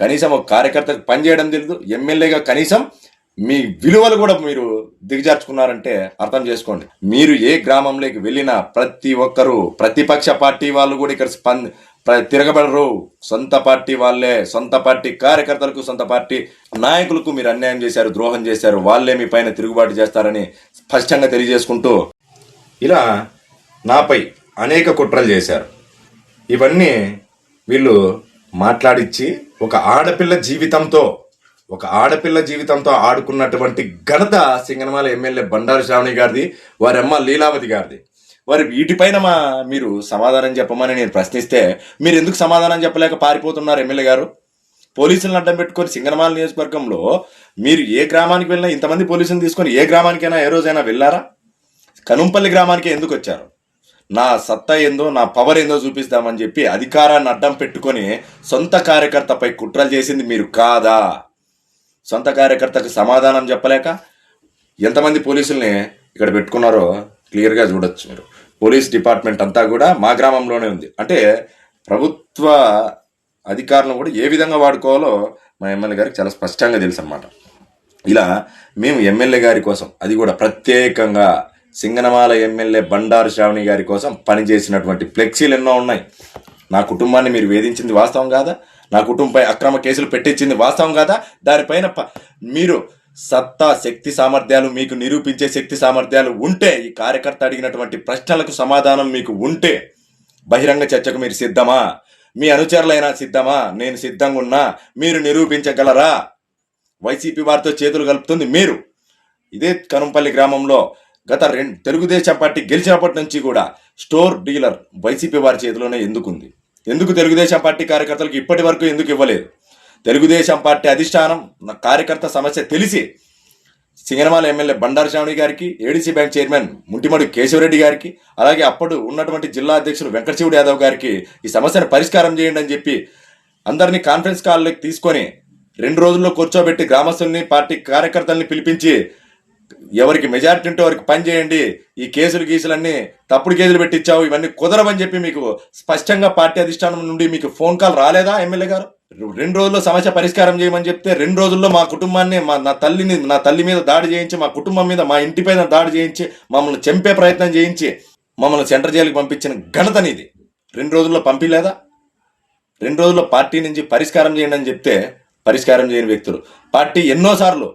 కనీసం ఒక కార్యకర్తకు పనిచేయడం తెలియదు. ఎమ్మెల్యేగా కనీసం మీ విలువలు కూడా మీరు దిగజార్చుకున్నారంటే అర్థం చేసుకోండి. మీరు ఏ గ్రామంలోకి వెళ్ళినా ప్రతి ఒక్కరూ ప్రతిపక్ష పార్టీ వాళ్ళు కూడా ఇక్కడ తిరగబడరు. సొంత పార్టీ వాళ్ళే, సొంత పార్టీ కార్యకర్తలకు, సొంత పార్టీ నాయకులకు మీరు అన్యాయం చేశారు, ద్రోహం చేశారు. వాళ్ళే మీ పైన తిరుగుబాటు చేస్తారని స్పష్టంగా తెలియజేసుకుంటూ ఇలా నాపై అనేక కుట్రలు చేశారు. ఇవన్నీ వీళ్ళు మాట్లాడిచ్చి ఒక ఆడపిల్ల జీవితంతో ఆడుకున్నటువంటి ఘనత సింగనమల ఎమ్మెల్యే బండారు శ్రావణి గారిది, వారి అమ్మ లీలావతి గారిది. వారి వీటిపైన మీరు సమాధానం చెప్పమని నేను ప్రశ్నిస్తే మీరు ఎందుకు సమాధానం చెప్పలేక పారిపోతున్నారు ఎమ్మెల్యే గారు? పోలీసులను అడ్డం పెట్టుకొని సింగనమల నియోజకవర్గంలో మీరు ఏ గ్రామానికి వెళ్ళినా ఇంతమంది పోలీసులను తీసుకొని ఏ గ్రామానికైనా ఏ రోజైనా వెళ్ళారా? కనుంపల్లి గ్రామానికి ఎందుకు వచ్చారు? నా సత్తా ఏందో, నా పవర్ ఏందో చూపిస్తామని చెప్పి అధికారాన్ని అడ్డం పెట్టుకొని సొంత కార్యకర్తపై కుట్రలు చేసింది మీరు కాదా? సొంత కార్యకర్తకు సమాధానం చెప్పలేక ఎంతమంది పోలీసుల్ని ఇక్కడ పెట్టుకున్నారో క్లియర్గా చూడొచ్చు మీరు. పోలీస్ డిపార్ట్మెంట్ అంతా కూడా మా గ్రామంలోనే ఉంది. అంటే ప్రభుత్వ అధికారులను కూడా ఏ విధంగా వాడుకోవాలో మా ఎమ్మెల్యే గారికి చాలా స్పష్టంగా తెలుసు అన్నమాట. ఇలా మేము ఎమ్మెల్యే గారి కోసం, అది కూడా ప్రత్యేకంగా సింగనమాల ఎమ్మెల్యే బండారు శ్రావణి గారి కోసం పనిచేసినటువంటి ఫ్లెక్సీలు ఎన్నో ఉన్నాయి. నా కుటుంబాన్ని మీరు వేధించింది వాస్తవం కాదా? నా కుటుంబంపై అక్రమ కేసులు పెట్టించింది వాస్తవం కాదా? దానిపైన మీరు సత్తా, శక్తి సామర్థ్యాలు, మీకు నిరూపించే శక్తి సామర్థ్యాలు ఉంటే, ఈ కార్యకర్త అడిగినటువంటి ప్రశ్నలకు సమాధానం మీకు ఉంటే బహిరంగ చర్చకు మీరు సిద్ధమా? మీ అనుచరులైనా సిద్ధమా? నేను సిద్ధంగా ఉన్నా. మీరు నిరూపించగలరా? వైసీపీ వారితో చేతులు కలుపుతుంది మీరు. ఇదే కనుంపల్లి గ్రామంలో గత తెలుగుదేశం పార్టీ గెలిచినప్పటి నుంచి కూడా స్టోర్ డీలర్ వైసీపీ వారి చేతిలోనే ఎందుకుంది? ఎందుకు తెలుగుదేశం పార్టీ కార్యకర్తలకు ఇప్పటి వరకు ఎందుకు ఇవ్వలేదు? తెలుగుదేశం పార్టీ అధిష్టానం కార్యకర్త సమస్య తెలిసి సింగనమల ఎమ్మెల్యే బండారు శ్రావణి గారికి, ఏడీసీ బ్యాంక్ చైర్మన్ ముంటిమడి కేశవరెడ్డి గారికి, అలాగే అప్పుడు ఉన్నటువంటి జిల్లా అధ్యక్షుడు వెంకటశివుడు యాదవ్ గారికి ఈ సమస్యను పరిష్కారం చేయండి అని చెప్పి అందరినీ కాన్ఫరెన్స్ కాల్లోకి తీసుకొని 2 రోజుల్లో కూర్చోబెట్టి గ్రామస్తుల్ని, పార్టీ కార్యకర్తల్ని పిలిపించి ఎవరికి మెజారిటీ ఉంటే వారికి పని చేయండి, ఈ గీసులన్నీ తప్పుడు కేసులు పెట్టించావు, ఇవన్నీ కుదరవని చెప్పి మీకు స్పష్టంగా పార్టీ అధిష్టానం నుండి మీకు ఫోన్ కాల్ రాలేదా? ఎమ్మెల్యే గారు 2 రోజుల్లో సమస్య పరిష్కారం చేయమని చెప్తే 2 రోజుల్లో మా కుటుంబాన్ని, నా తల్లి మీద దాడి చేయించి, మా కుటుంబం మీద, మా ఇంటి పైన దాడి చేయించి, మమ్మల్ని చంపే ప్రయత్నం చేయించి మమ్మల్ని సెంట్రల్ జైలుకి పంపించిన ఘనత నీది. 2 రోజుల్లో పంపిలేదా? 2 రోజుల్లో పార్టీ నుంచి పరిష్కారం చేయండి అని చెప్తే పరిష్కారం చేయని వ్యక్తులు. పార్టీ ఎన్నోసార్లు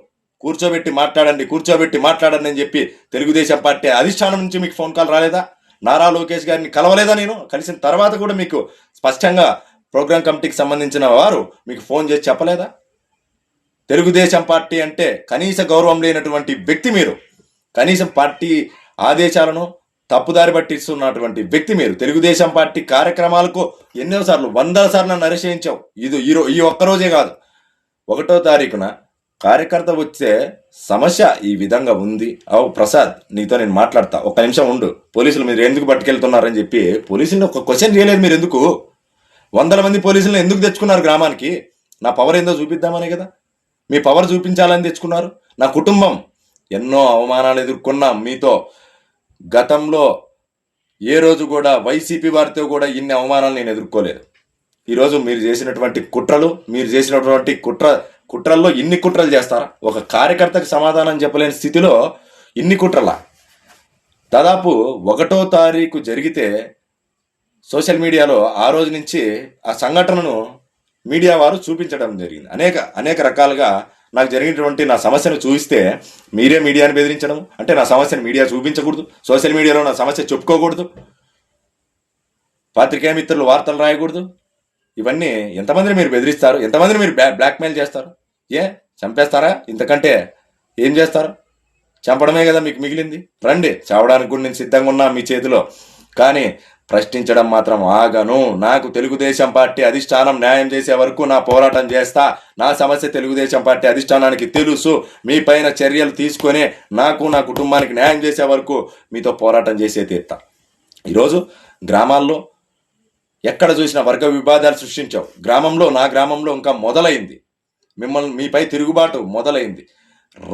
కూర్చోబెట్టి మాట్లాడండి అని చెప్పి తెలుగుదేశం పార్టీ అధిష్టానం నుంచి మీకు ఫోన్ కాల్ రాలేదా? నారా లోకేష్ గారిని కలవలేదా? నేను కలిసిన తర్వాత కూడా మీకు స్పష్టంగా ప్రోగ్రామ్ కమిటీకి సంబంధించిన వారు మీకు ఫోన్ చేసి చెప్పలేదా? తెలుగుదేశం పార్టీ అంటే కనీస గౌరవం లేనటువంటి వ్యక్తి మీరు. కనీసం పార్టీ ఆదేశాలను తప్పుదారి పట్టిస్తున్నటువంటి వ్యక్తి మీరు. తెలుగుదేశం పార్టీ కార్యక్రమాలకు ఎన్నోసార్లు, 100 సార్లు నన్ను అరెస్ట్ చేయించావు. ఈ ఒక్కరోజే కాదు, 1వ తారీఖున కార్యకర్త వచ్చే సమస్య ఈ విధంగా ఉంది. ప్రసాద్, నీతో నేను మాట్లాడతా, 1 నిమిషం ఉండు, పోలీసులు మీరు ఎందుకు పట్టుకెళ్తున్నారని చెప్పి పోలీసులను ఒక క్వశ్చన్ చేయలేదు. మీరు ఎందుకు 100 మంది పోలీసులను ఎందుకు తెచ్చుకున్నారు గ్రామానికి? నా పవర్ ఏందో చూపిద్దామనే కదా. మీ పవర్ చూపించాలని తెచ్చుకున్నారు. నా కుటుంబం ఎన్నో అవమానాలు ఎదుర్కొన్నాం మీతో. గతంలో ఏ రోజు కూడా వైసీపీ వారితో కూడా ఇన్ని అవమానాలు నేను ఎదుర్కోలేదు. ఈరోజు మీరు చేసినటువంటి కుట్రల్లో ఇన్ని కుట్రలు చేస్తారా? ఒక కార్యకర్తకు సమాధానం చెప్పలేని స్థితిలో ఇన్ని కుట్రలా? దాదాపు 1వ తారీఖు జరిగితే సోషల్ మీడియాలో ఆ రోజు నుంచి ఆ సంఘటనను మీడియా వారు చూపించడం జరిగింది. అనేక రకాలుగా నాకు జరిగినటువంటి నా సమస్యను చూపిస్తే మీరే మీడియాని బెదిరించడం, అంటే నా సమస్యను మీడియా చూపించకూడదు, సోషల్ మీడియాలో నా సమస్య చెప్పుకోకూడదు, పాత్రికేయ మిత్రులు వార్తలు రాయకూడదు. ఇవన్నీ ఎంతమందిని మీరు బెదిరిస్తారు? ఎంతమందిని మీరు బ్లాక్మెయిల్ చేస్తారు? చంపేస్తారా? ఇంతకంటే ఏం చేస్తారు? చంపడమే కదా మీకు మిగిలింది. రండి, చావడానికి కూడా నేను సిద్ధంగా ఉన్నా మీ చేతిలో. కానీ ప్రశ్నించడం మాత్రం ఆగను. నాకు తెలుగుదేశం పార్టీ అధిష్టానం న్యాయం చేసే వరకు నా పోరాటం చేస్తా. నా సమస్య తెలుగుదేశం పార్టీ అధిష్టానానికి తెలుసు. మీ పైన చర్యలు తీసుకొని నాకు, నా కుటుంబానికి న్యాయం చేసే వరకు మీతో పోరాటం చేసే తీరుతా. ఈరోజు గ్రామాల్లో ఎక్కడ చూసినా వర్గ విభేదాలు సృష్టించావు. నా గ్రామంలో ఇంకా మొదలైంది. మీపై తిరుగుబాటు మొదలైంది.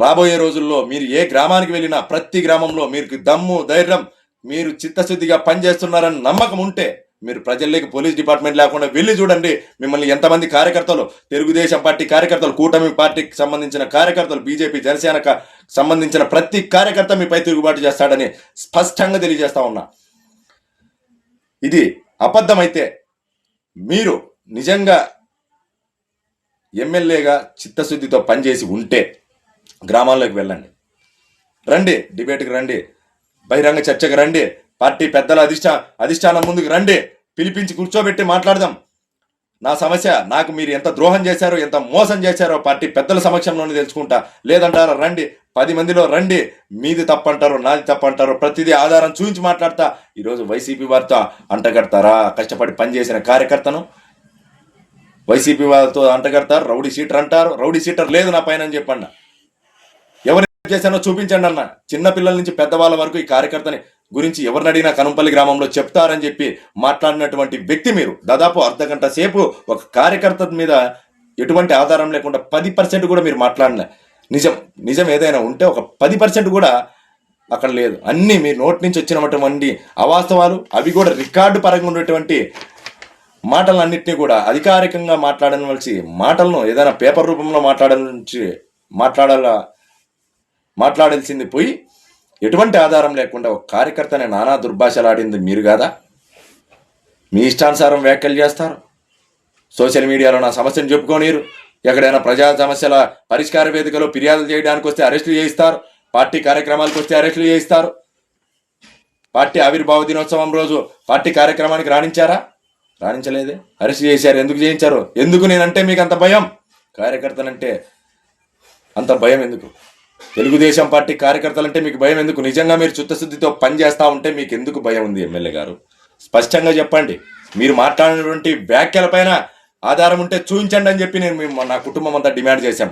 రాబోయే రోజుల్లో మీరు ఏ గ్రామానికి వెళ్ళినా ప్రతి గ్రామంలో మీకు దమ్ము, ధైర్యం, మీరు చిత్తశుద్ధిగా పనిచేస్తున్నారని నమ్మకం ఉంటే మీరు ప్రజల్లోకి పోలీస్ డిపార్ట్మెంట్ లేకుండా వెళ్ళి చూడండి. మిమ్మల్ని ఎంతమంది కార్యకర్తలు, తెలుగుదేశం పార్టీ కార్యకర్తలు, కూటమి పార్టీకి సంబంధించిన కార్యకర్తలు, బీజేపీ జనసేనకు సంబంధించిన ప్రతి కార్యకర్త మీపై తిరుగుబాటు చేస్తాడని స్పష్టంగా తెలియజేస్తా ఉన్నా. ఇది అబద్ధమైతే మీరు నిజంగా ఎమ్మెల్యేగా చిత్తశుద్ధితో పనిచేసి ఉంటే గ్రామాల్లోకి వెళ్ళండి, రండి, డిబేట్కి రండి, బహిరంగ చర్చకు రండి, పార్టీ పెద్దల అధిష్టానం ముందుకు రండి, పిలిపించి కూర్చోబెట్టి మాట్లాడదాం. నా సమస్య, నాకు మీరు ఎంత ద్రోహం చేశారో, ఎంత మోసం చేశారో పార్టీ పెద్దల సమక్షంలోనే తెలుసుకుంటా. లేదంటారా రండి, 10 మందిలో రండి, మీది తప్పంటారు, నాది తప్పంటారు, ప్రతిదీ ఆధారం చూపించి మాట్లాడతా. ఈరోజు వైసీపీ వారితో అంటగడతారా? కష్టపడి పనిచేసిన కార్యకర్తను వైసీపీ వాళ్ళతో అంటగడతారు, రౌడీ సీటర్ అంటారు. రౌడీ సీటర్ లేదు నా పైన అని చెప్పండి. ఎవరు చేశానో చూపించండి అన్న. చిన్నపిల్లల నుంచి పెద్దవాళ్ళ వరకు ఈ కార్యకర్తని గురించి ఎవరిని అడిగినా కనంపల్లి గ్రామంలో చెప్తారని చెప్పి మాట్లాడినటువంటి వ్యక్తి మీరు. దాదాపు అర్ధగంట సేపు ఒక కార్యకర్త మీద ఎటువంటి ఆధారం లేకుండా 10% కూడా మీరు మాట్లాడలే. నిజం ఏదైనా ఉంటే ఒక 10% కూడా అక్కడ లేదు. అన్నీ మీ నోటి నుంచి వచ్చినటువంటి అవాస్తవాలు, అవి కూడా రికార్డు పరంగా ఉన్నటువంటి మాటలన్నింటినీ కూడా అధికారికంగా మాట్లాడవలసి మాటలను ఏదైనా పేపర్ రూపంలో మాట్లాడాల్సింది పోయి ఎటువంటి ఆధారం లేకుండా ఒక కార్యకర్తని నానా దుర్భాషలాడింది మీరు కాదా? మీ ఇష్టానుసారం వ్యాఖ్యలు చేస్తారు. సోషల్ మీడియాలో నా సమస్యను చెప్పుకోనీరు. ఎక్కడైనా ప్రజా సమస్యల పరిష్కార వేదికలో ఫిర్యాదులు చేయడానికి వస్తే అరెస్టులు చేయిస్తారు. పార్టీ కార్యక్రమాలకు వస్తే అరెస్టులు చేయిస్తారు. పార్టీ ఆవిర్భావ దినోత్సవం రోజు పార్టీ కార్యక్రమానికి రాణించలేదే, అరెస్ట్ చేశారు. ఎందుకు చేయించారు? ఎందుకు? నేనంటే మీకు అంత భయం, కార్యకర్తలంటే అంత భయం ఎందుకు? తెలుగుదేశం పార్టీ కార్యకర్తలంటే మీకు భయం ఎందుకు? నిజంగా మీరు చిత్తశుద్ధితో పనిచేస్తా ఉంటే మీకు ఎందుకు భయం ఉంది? ఎమ్మెల్యే గారు స్పష్టంగా చెప్పండి. మీరు మాట్లాడినటువంటి వ్యాఖ్యలపైన ఆధారం ఉంటే చూపించండి అని చెప్పి నేను నా కుటుంబం అంతా డిమాండ్ చేశాం.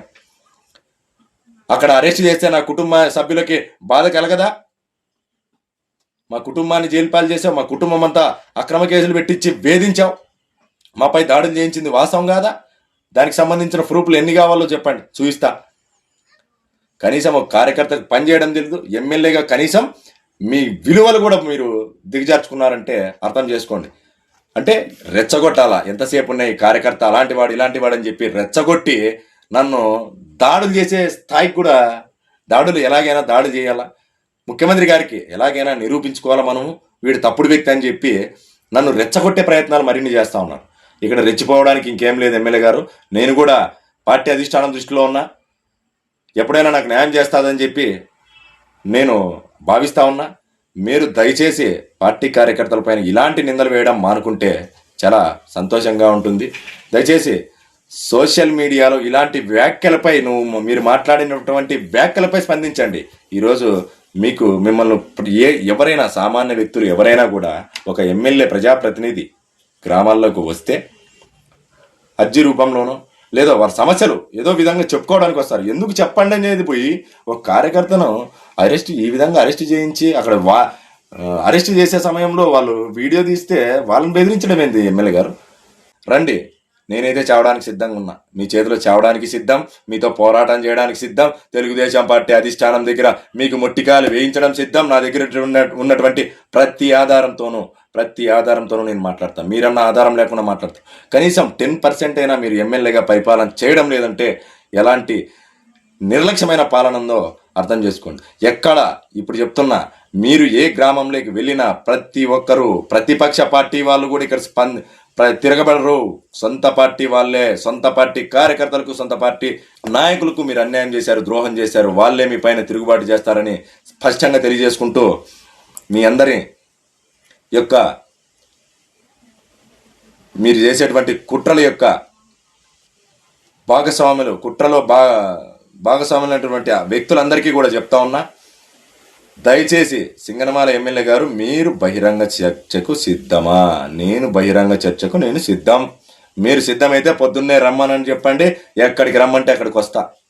అక్కడ అరెస్ట్ చేస్తే నా కుటుంబ సభ్యులకి బాధ కలగదా? మా కుటుంబాన్ని జైలు పాలు చేసావు, మా కుటుంబం అంతా అక్రమ కేసులు పెట్టించి వేధించావు, మాపై దాడులు చేయించింది వాస్తవం కాదా? దానికి సంబంధించిన ప్రూఫ్లు ఎన్ని కావాలో చెప్పండి, చూపిస్తా. కనీసం ఒక కార్యకర్తకు పనిచేయడం తెలియదు. ఎమ్మెల్యేగా కనీసం మీ విలువలు కూడా మీరు దిగజార్చుకున్నారంటే అర్థం చేసుకోండి. అంటే రెచ్చగొట్టాలా? ఎంతసేపు ఉన్నాయి కార్యకర్త అలాంటి వాడు ఇలాంటి వాడు అని చెప్పి రెచ్చగొట్టి నన్ను దాడులు చేసే స్థాయికి కూడా, దాడులు ఎలాగైనా దాడులు చేయాలా, ముఖ్యమంత్రి గారికి ఎలాగైనా నిరూపించుకోవాలా మనము వీడు తప్పుడు వ్యక్తి అని చెప్పి నన్ను రెచ్చగొట్టే ప్రయత్నాలు మరిన్ని చేస్తూ ఉన్నారు. ఇక్కడ రెచ్చిపోవడానికి ఇంకేం లేదు ఎమ్మెల్యే గారు. నేను కూడా పార్టీ అధిష్టానం దృష్టిలో ఉన్నా, ఎప్పుడైనా నాకు న్యాయం చేస్తాదని చెప్పి నేను భావిస్తా ఉన్నా. మీరు దయచేసి పార్టీ కార్యకర్తలపైన ఇలాంటి నిందలు వేయడం మానుకుంటే చాలా సంతోషంగా ఉంటుంది. దయచేసి సోషల్ మీడియాలో ఇలాంటి వ్యాఖ్యలపై మీరు మాట్లాడినటువంటి వ్యాఖ్యలపై స్పందించండి. ఈరోజు మిమ్మల్ని ఎవరైనా సామాన్య వ్యక్తులు ఎవరైనా కూడా ఒక ఎమ్మెల్యే ప్రజాప్రతినిధి గ్రామాల్లోకి వస్తే అర్జీ రూపంలోనో లేదో వారి సమస్యలు ఏదో విధంగా చెప్పుకోవడానికి వస్తారు. ఎందుకు చెప్పండి అనేది పోయి ఒక కార్యకర్తను ఈ విధంగా అరెస్ట్ చేయించి అక్కడ అరెస్ట్ చేసే సమయంలో వాళ్ళు వీడియో తీస్తే వాళ్ళని బెదిరించడం ఏంది? ఎమ్మెల్యే గారు రండి, నేనైతే చావడానికి సిద్ధంగా ఉన్నా, మీ చేతిలో చావడానికి సిద్ధం, మీతో పోరాటం చేయడానికి సిద్ధం, తెలుగుదేశం పార్టీ అధిష్టానం దగ్గర మీకు మొట్టికాయలు వేయించడం సిద్ధం. నా దగ్గర ఉన్నటువంటి ప్రతి ఆధారంతోనూ నేను మాట్లాడతాను. మీరన్న ఆధారం లేకుండా మాట్లాడతాను. కనీసం 10% అయినా మీరు ఎమ్మెల్యేగా పరిపాలన చేయడం లేదంటే ఎలాంటి నిర్లక్ష్యమైన పాలన ఉందో అర్థం చేసుకోండి. ఇప్పుడు చెప్తున్నా, మీరు ఏ గ్రామంలోకి వెళ్ళినా ప్రతి ఒక్కరూ, ప్రతిపక్ష పార్టీ వాళ్ళు కూడా ఇక్కడ తిరగబడరు. సొంత పార్టీ వాళ్ళే, సొంత పార్టీ కార్యకర్తలకు, సొంత పార్టీ నాయకులకు మీరు అన్యాయం చేశారు, ద్రోహం చేశారు, వాళ్ళే మీ పైన తిరుగుబాటు చేస్తారని స్పష్టంగా తెలియజేసుకుంటూ మీ అందరి యొక్క మీరు చేసేటువంటి కుట్రల యొక్క కుట్రలో భాగస్వాములైనటువంటి వ్యక్తులందరికీ కూడా చెప్తా ఉన్నా, దయచేసి సింగనమాల ఎమ్మెల్యే గారు మీరు బహిరంగ చర్చకు సిద్ధమా? నేను బహిరంగ చర్చకు సిద్ధం. మీరు సిద్ధమైతే పొద్దున్నే రమ్మనని చెప్పండి, ఎక్కడికి రమ్మంటే అక్కడికి వస్తా.